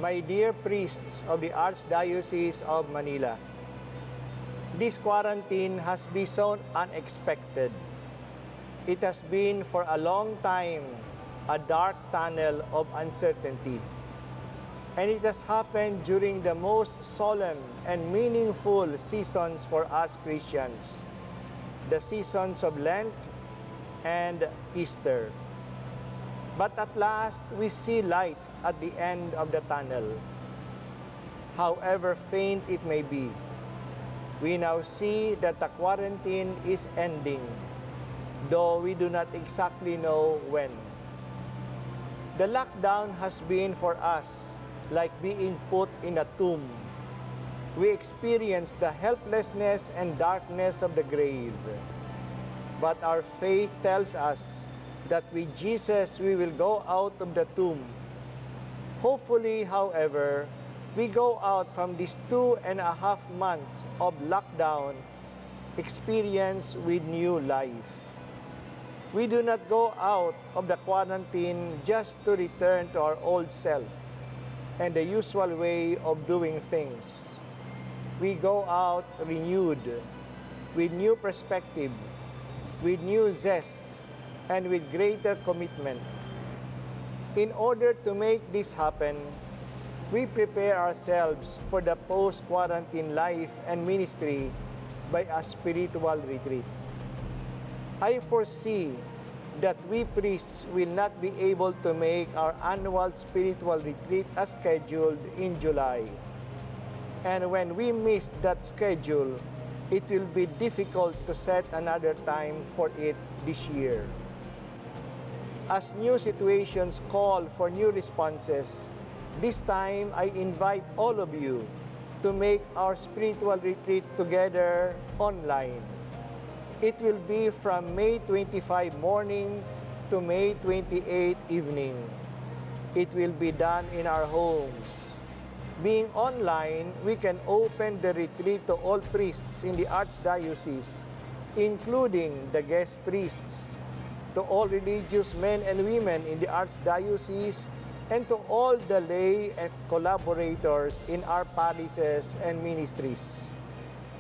My dear priests of the Archdiocese of Manila, this quarantine has been so unexpected. It has been for a long time a dark tunnel of uncertainty. And it has happened during the most solemn and meaningful seasons for us Christians, the seasons of Lent and Easter. But at last, we see light at the end of the tunnel. However faint it may be, we now see that the quarantine is ending, though we do not exactly know when. The lockdown has been for us like being put in a tomb. We experience the helplessness and darkness of the grave. But our faith tells us that with Jesus we will go out of the tomb. Hopefully, however, we go out from these 2.5 months of lockdown experience with new life. We do not go out of the quarantine just to return to our old self and the usual way of doing things. We go out renewed, with new perspective, with new zest, and with greater commitment. In order to make this happen, we prepare ourselves for the post-quarantine life and ministry by a spiritual retreat. I foresee that we priests will not be able to make our annual spiritual retreat as scheduled in July. And when we miss that schedule, it will be difficult to set another time for it this year. As new situations call for new responses, this time I invite all of you to make our spiritual retreat together online. It will be from May 25 morning to May 28 evening. It will be done in our homes. Being online, we can open the retreat to all priests in the Archdiocese, including the guest priests, to all religious men and women in the Archdiocese, and to all the lay and collaborators in our parishes and ministries.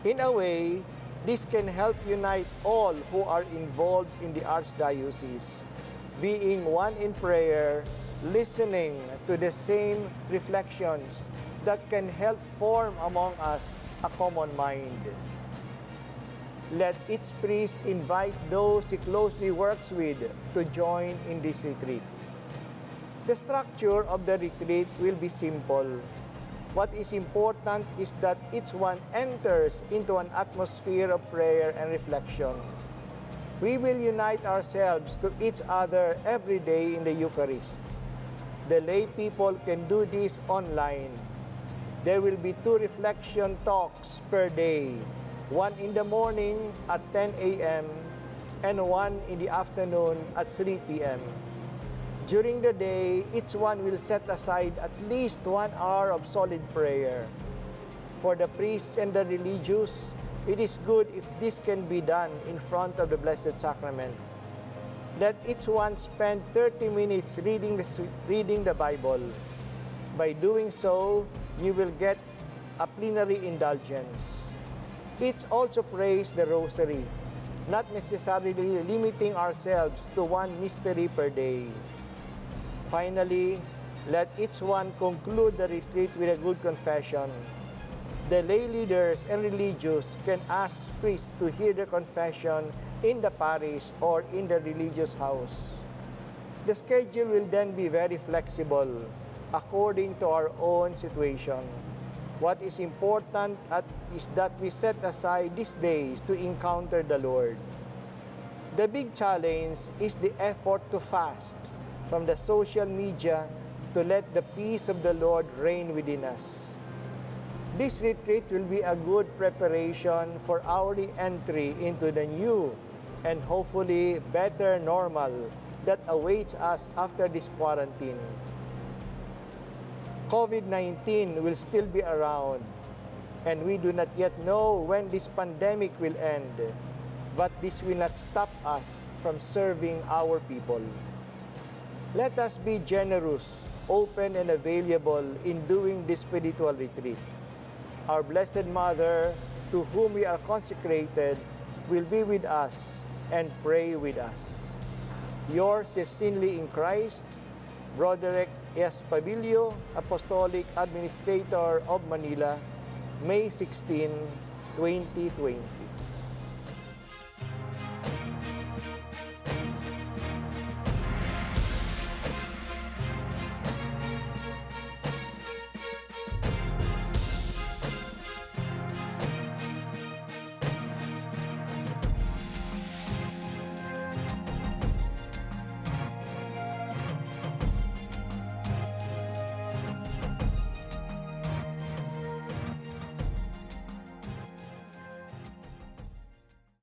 In a way, this can help unite all who are involved in the Archdiocese, being one in prayer, listening to the same reflections that can help form among us a common mind. Let each priest invite those he closely works with to join in this retreat. The structure of the retreat will be simple. What is important is that each one enters into an atmosphere of prayer and reflection. We will unite ourselves to each other every day in the Eucharist. The lay people can do this online. There will be 2 reflection talks per day, one in the morning at 10 a.m. and one in the afternoon at 3 p.m. During the day, each one will set aside at least 1 hour of solid prayer. For the priests and the religious, it is good if this can be done in front of the Blessed Sacrament. Let each one spend 30 minutes reading the Bible. By doing so, you will get a plenary indulgence. Each also prays the Rosary, not necessarily limiting ourselves to 1 mystery per day. Finally, let each one conclude the retreat with a good confession. The lay leaders and religious can ask priests to hear the confession in the parish or in the religious house. The schedule will then be very flexible according to our own situation. What is important is that we set aside these days to encounter the Lord. The big challenge is the effort to fast from the social media to let the peace of the Lord reign within us. This retreat will be a good preparation for our re-entry into the new and hopefully better normal that awaits us after this quarantine. COVID-19 will still be around, and we do not yet know when this pandemic will end, but this will not stop us from serving our people. Let us be generous, open and available in doing this spiritual retreat. Our Blessed Mother, to whom we are consecrated, will be with us and pray with us. Yours sincerely in Christ, Broderick S. Pabillo, Apostolic Administrator of Manila, May 16, 2020.